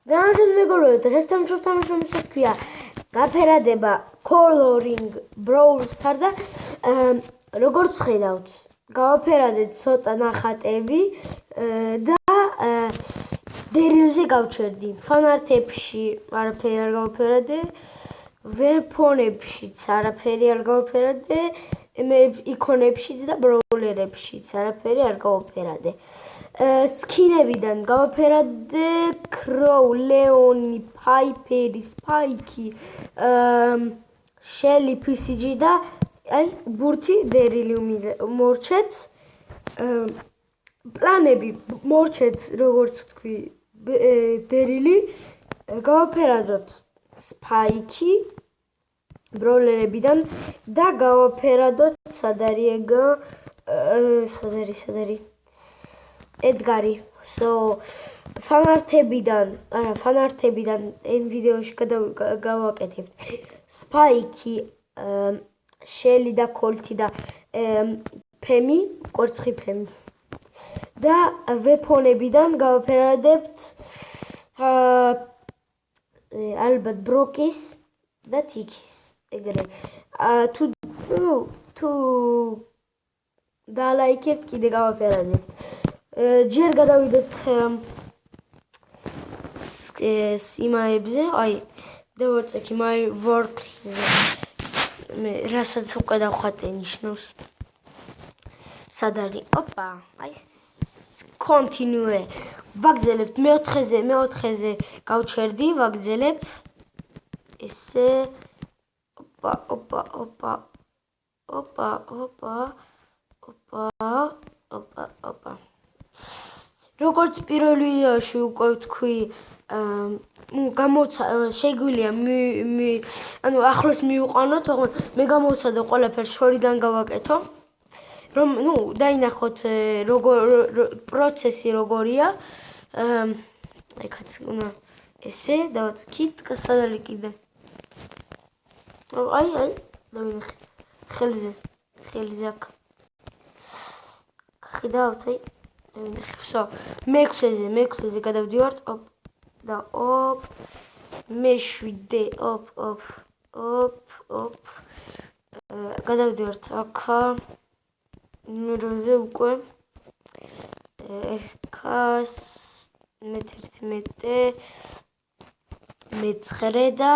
განაჩენ მეგობრებო, დღეს თამაშობ ისე თქვია გაფერადება coloring brawl star და როგორც ხედავთ გავაფერადეთ ცოტა ნახატები და დერილზე გავჩერდი ფანარტებში არაფერი არ გავაფერადე ვერფონებშიც არაფერი არ გავაფერადე იკონებშიც და ბროულერებშიც არაფერი არ გავაფერადე სკინებიდან გავაფერადე კროუ, ლეონი, ფაიფერი, სპაიკი, შელი, PCG და აი ბურთი დერილი მორჩეთ პლანები მორჩეთ როგორც თქვი დერილი გავაფერადოთ სპაიკი ბროლერებიდან და გავაფერადოთ სადარი ედგარი ფანართებიდან ამ ვიდეოში გავაკეთებთ სპაიკი შელი და კოლტი და ფემი კვერცხი ფემი და ვეფონებიდან გავაფერადებთ ალბათ ბროკის და ტიკის ეგრე თუ დალაიქებთ კიდე გავაფერადებთ ჯერ გადავიდეთ იმაებზე აი დავაწექი my work-ზე მე რასაც უკვე დავხატე ნიშნავს სად არის ოპა აი continue ვაგზელებთ მეოთხეზე გავჩერდი ვაგზელებ ესე ოპა როგორც პირველ ვიდეოში უკვე ვთქვი შეგვიძლია ანუ ახლოს მივიყვანოთ მე გამოვცადე ყველაფერს შორიდან გავაკეთო რომ დაინახოთ პროცესი როგორია ეხაც უნდა ესე დავაწყით სად არის კიდე აი დავინახე ხელზე აქ ხედავთ აი დავინახე всё მეექვსეზე გადავდივართ და მეშვიდე გადავდივართ აქა ნუმეროზე უკვე ეხას მე-11 და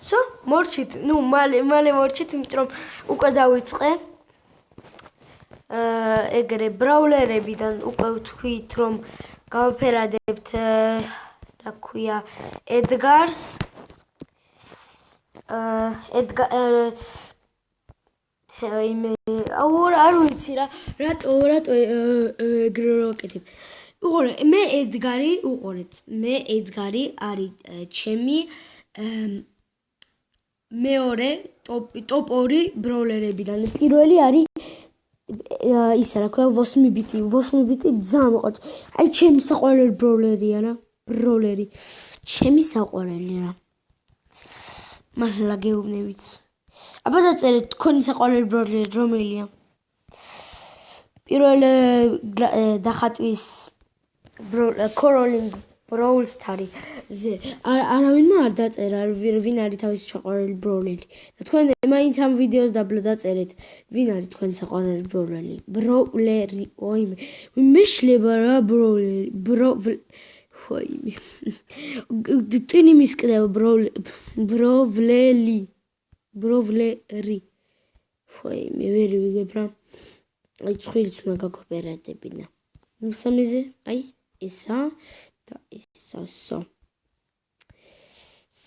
всё მორჩით მალე მორჩით იმიტომ რომ უკვე დავიწყე ეგრე ბრაულერებიდან უკვე ვთქვით რომ გავაფერადებთ რა ქვია ედგარს არ ვიცი რატო ეგრე ვაკეთებ მე ედგარი არის ჩემი მეორე ტოპ 2 ბროულერებიდან პირველი არის ისა რა ქვია 8 ბიტი ძალიან მოყვარს აი ჩემი საყვარელი ბროულერია რა ბროულერი ჩემი საყვარელი რა მართლა გეუბნებით აბა დაწერეთ თქვენი საყვარელი ბროულერი რომელია პირველ დახატვის coloring brawl star-ზე არავინმა არ დაწერა ვინ არის თავისი საყვარელი ბროულერი და თქვენ მაინც ამ ვიდეოს დაწერეთ ვინ არის თქვენი საყვარელი ბროულერი მე შლება რა ბროულერი ტინი მისკდება ბროვლერი მე ვერ ვიგებ რა აი ცხვირიც უნდა გაგოფერადებინა მესამეზე აი ესა და ესასო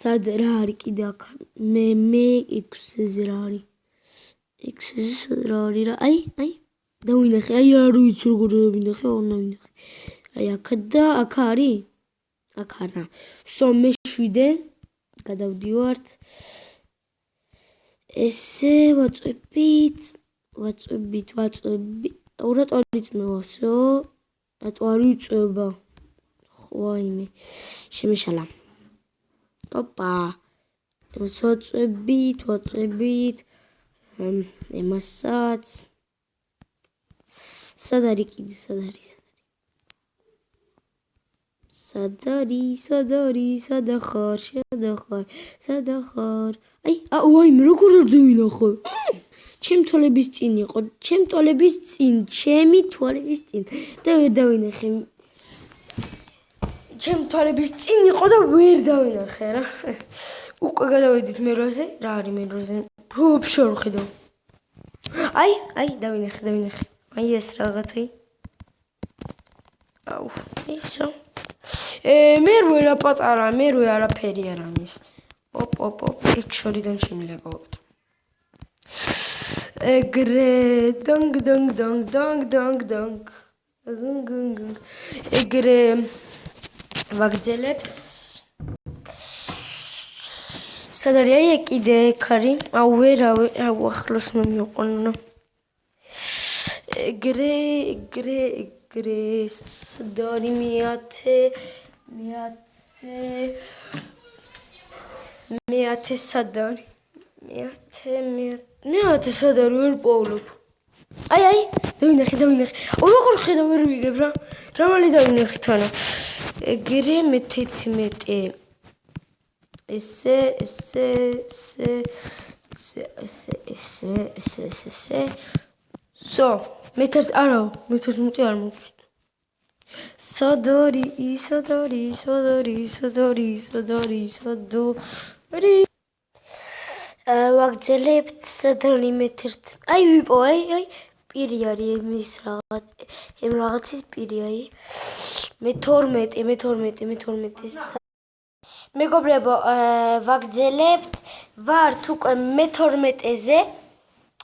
სად რა არის კიდე აქ მე 6-ზე რა არის 6-ზე სად რა არის რა აი დავინახე აი არ ვიცი როგორ დავინახე დავინახე აი აქ და აქ არის აქ არა всё მე-7 გადავდივართ ესე ვაწვევით რატო არ იწმევა всё რატო არ იწება ხوایმე შემეშალა ოპა ვაწვევით ემასაც სად არის კიდე სად არის სადახარ სადახარ აი ვაიმე როგორ არ დავინახო ჩემ თვალების წინ იყო ჩემი თვალების წინ და ვერ დავინახე ჩემ თვალების წინ იყო და ვერ დავინახე რა უკვე გადავედით მერვაზე რა არის მერვაზე ვაფშე არ ხედავ აი დავინახე აი ეს რაღაცა აუ ისო მერვე რა პატარა მერვე არაფერი არ ამის ოპ ეგ შორიდან შემილაკავთ ეგრე დონგ ეგრე ვაგრძელებთ სად არის აი კიდე ქარი აუ აუ ახლოს მომიყვანა ეგრე სად არის მეათე სად არის მეათე სად არის ვერ პოვლობ აი დავინახე როგორ ხედავ ვერ ვიგებ რა მალე დავინახე თანა ეგრე მე-11 ესე სო მე-11 არა მე-11 არ მოვჭით სად არის ვაგრძელებთ სად არის მე-11 აი ვიპო აი პირი არის ეს რაღაცის პირი აი მე-12 მეგობრებო ვაგრძელებთ ვართ უკვე მე-12-ზე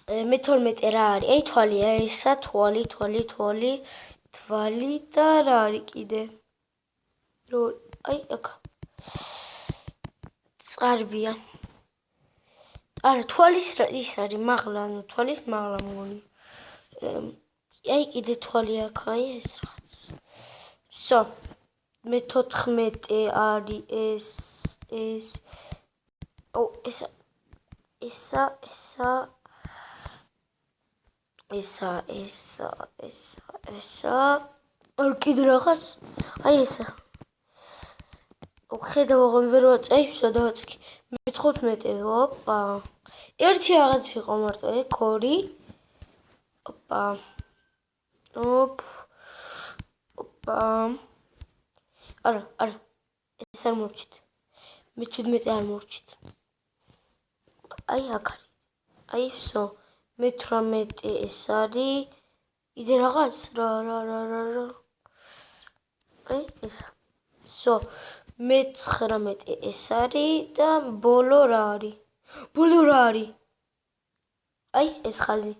მე-12 რა არის აი თვალი აი ესა თვალი და რა არის კიდე აი აქ წყარბია არა თვალის ის არის მაღლა ანუ თვალის მაღლა მგონი აი კიდე თვალი აქ აი ეს რაღაც სო მე-14 არის ეს ო ესა არ კიდე რაღაც აი ესა ხედავ აღარ ვერ ვაწაიფსო დავაწყი მე-15 ოპა ერთი რაღაც იყო მარტო ეგ 2 ოპა არა ეს არ მოვჭით მე-17 არ მოვჭით აი აქ არის აი ვსო მე-18 ეს არის კიდე რაღაც რა აი ეს ვსო მე-19 ეს არის და ბოლო რა არის აი ეს ხაზი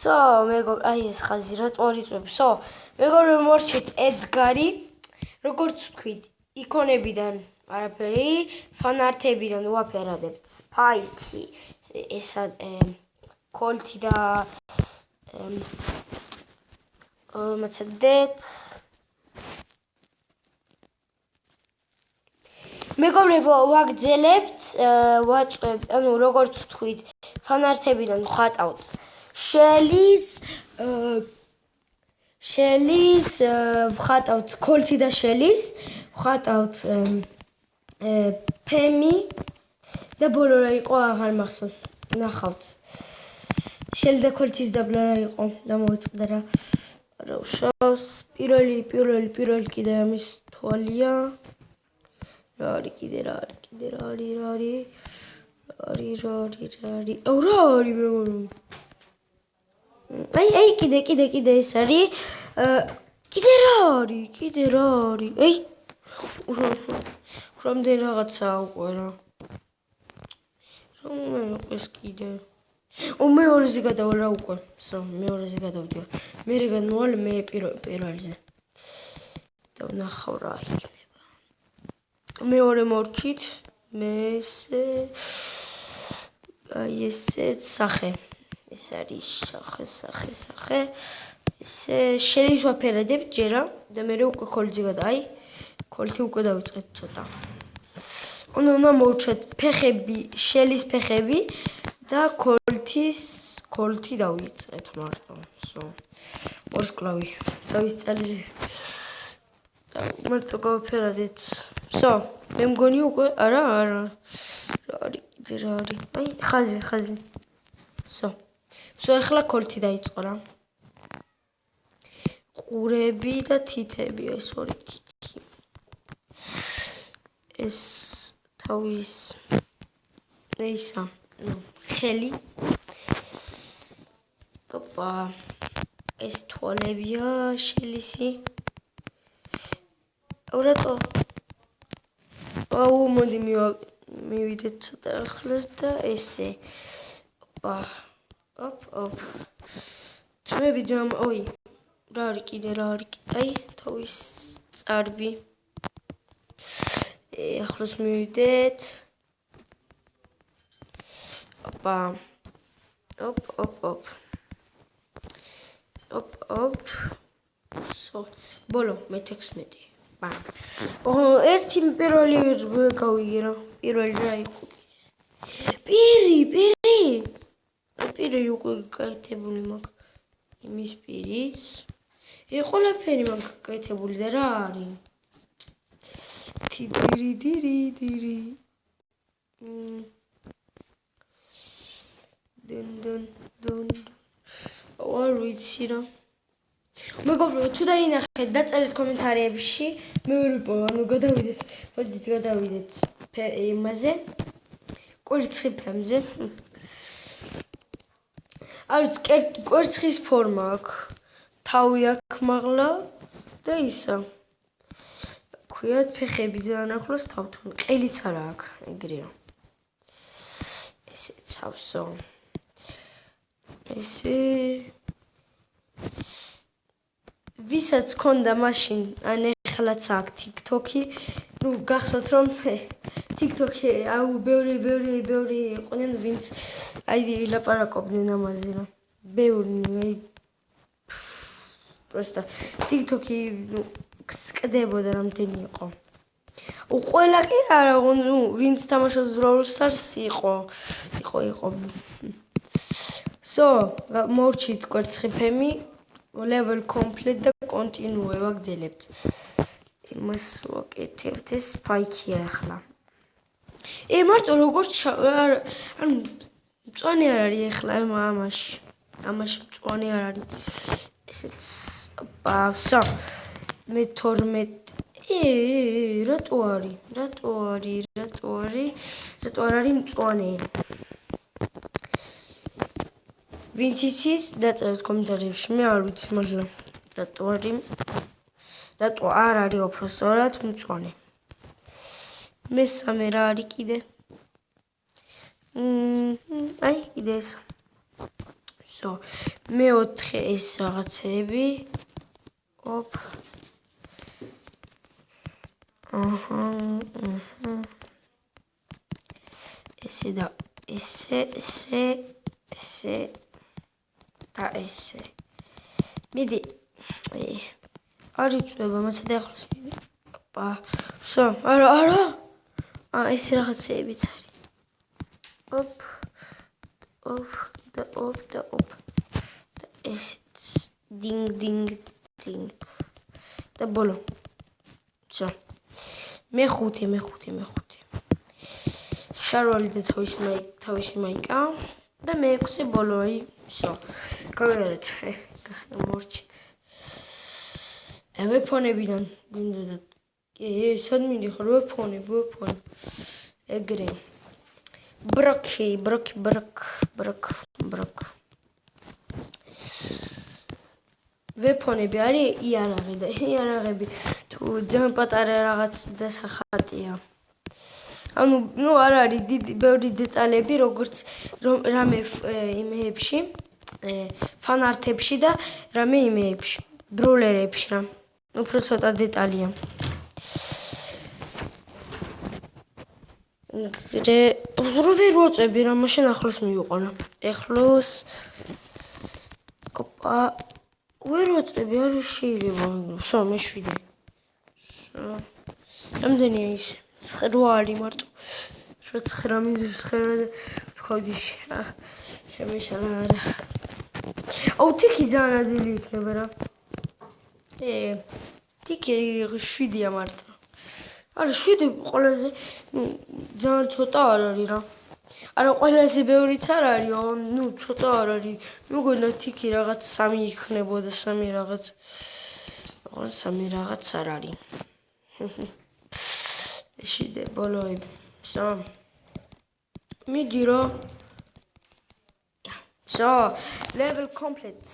სო მეგობრებო აი ეს ხაზი რატომ არ იწვევ სო მეგობრებო მორჩით ედგარი როგორც ვთქვით იკონებიდან არაფერი ფანართებიდან ვაფერადებთ ფაითი ესა კოლთი და მოცდეთ მეგობრებო ვაგრძელებთ ვაწვევთ ანუ როგორც ვთქვით ფანართებიდან ვხატავთ შელის ვხატავთ კოლთი და შელის ვხატავთ ფემი და ბოლო რა იყო აღარ მახსოვს ნახავთ შელი და კოლთის დაბლა რა იყო და მოვიწყდა რა უშავს პირველი კიდე ამის თვალია რა არის კიდე რა არის აუ რა არის მეგობრებო აი კიდე ეს არის კიდე რა არის აი რამდენი რაღაცაა უკვე რა ეს კიდე მეორეზე გადავალ რა უკვე მეორეზე გადავდივარ მე განვალ მე პირველზე და ვნახავ რა იქნება მეორე მორჩით მესე აი ესეც სახე ეს არის სახე ესე შელის ვაფერადებთ ჯერა და მე უკვე კოლთზე აი კოლთი უკვე დავიწყეთ ცოტა უნდა მოვუჩვეთ ფეხები შელის ფეხები და კოლთი დავიწყეთ მარტო ვარსკვლავი თავის წელზე მარტო გავაფერადეთ. Всё, მე მგონი უკვე არა. რა არის? აი, ხაზი. Всё. Ეხლა ქოლთი დაიწყო რა. ყურები და თითები, ეს ორი თითი. ეს თავის ისა, ხელი. ოპა. ეს თვალებია შელისი. რატო? აუ, მოდი მივიდეთ ცოტა ახლოს და ესე. ოპა. ოპ. თმები ოი. რა არის კიდე? აი, თავის წარბი. ახლოს მივიდეთ. ოპა. ოპ. ბოლო მე-16. ბამ. ერთი პირველი გავიგე რა. პირველი რა იყო? პირი უკვე გაკეთებული მაქვს. იმის პირიც. ყველაფერი მაქვს გაკეთებული და რა არის? დირი. დონ. არ ვიცი რა. მეგობრებო, თუ დაინახეთ, დაწერეთ კომენტარებში. მე ვერ ვიპოვე, გადავიდეთ. მოდით გადავიდეთ იმაზე. კვერცხიფემზე. არის კვერცხის ფორმა აქვს. თავი აქვს მაღლა და ისა. ქვიათ ფეხები ძალიან ახლოს თავთან. ყელიც არა აქვს, ეგრეა. ესეც ავსო. ესე ვისაც ქონდა მაშინ ან ეხლაც აქვს TikTok-ი, გახსოვთ რომ TikTok-ი აუ ბევრი იყვნენ ვინც აი ლაპარაკობდნენ ამაზე რა. ბევრი просто TikTok-ი სკდებოდა რამდენი იყო. ყველა კი არა, ვინც თამაშობს Brawl Stars იყო. მორჩით კვერცხიფემი, level complete და continue ვაგრძელებთ. იმას ვაკეთებთ, ეს spike-ია ახლა. მარტო როგორც ანუ მწვანე არ არის ახლა ამაში. ამაში მწვანე არ არის. ესეც ბავსო. მე-12 რატო არ არის მწვანე? ვინც იცის, დაწერეთ კომენტარებში. მე არ ვიცი მაგრამ რატო არ არის უბრალოდ მწვანე. მესამე რა არის კიდე? აი, კიდე ეს. მე-4 ეს რაღაცები. ოპ. ესე და ესე და ესე. მიდი. არ იწვება, მასე და ახლოს მიდი. ოპა. არა. ეს რაღაცეებიც არის. ოპ. და ესეც დინგ. და ბოლო. მე-5. შარვალი და თავისი მაიკა და მე-6 ბოლო აი. გავიარეთ. მორჩით. ვეფონებიდან გინდოდა. სად მიდიხარ ვეფონე. ეგრე. ბროკი. ვეფონები არის იარაღი და იარაღები თუ ძალიან პატარა რაღაც დასახატია. ანუ არ არის ბევრი დეტალები როგორც რამე იმეებში, ფანარტებში და რამე იმეებში, ბროლერებში რა. უფრო ცოტა დეტალია. ვერ ვაწები რა, მაშინ ახლოს მივიყვანა. ახლოს. ოპა. ვერ ვაწები, არ შეიძლება. მე-7. რამდენია ის? 8 არის მარტო. 9 მინუს 9 თქვი. შემეშალა არა. აუ, თიქი ძალიან ადვილი იქნება რა. თიკი 7-ია მარტო. არა 7 ყველაზე ძალიან ცოტა არ არის რა. არა ყველაზე ბევრიც არ არის, ცოტა არ არის. მეგონა თიკი რაღაც 3 იქნებოდა, 3 რაღაც. ოღონდ 3 რაღაც არ არის. შიდე ბოლოები. So. მიდი რა. So, level complete.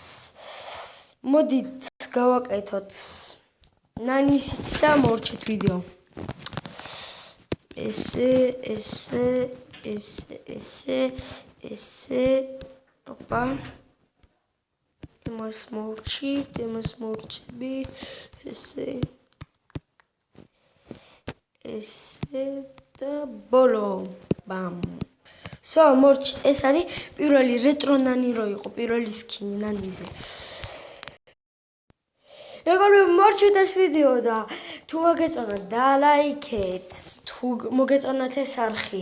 მოდით გავაკეთოთ. ნანისიც და მორჩით ვიდეო. ესე. Opa. Imaz morčit, ესე და ბოლო. Bam. So, მორჩით, ეს არის პირველი რეტრო ნანი რო იყო, პირველი სკინი ნანიზე. მეგობრებო, მორჩით ეს ვიდეო და თუ მოგეწონათ დალაიქეთ, თუ მოგეწონათ ეს არხი,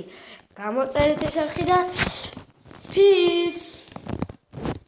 გამოწერეთ ეს არხი და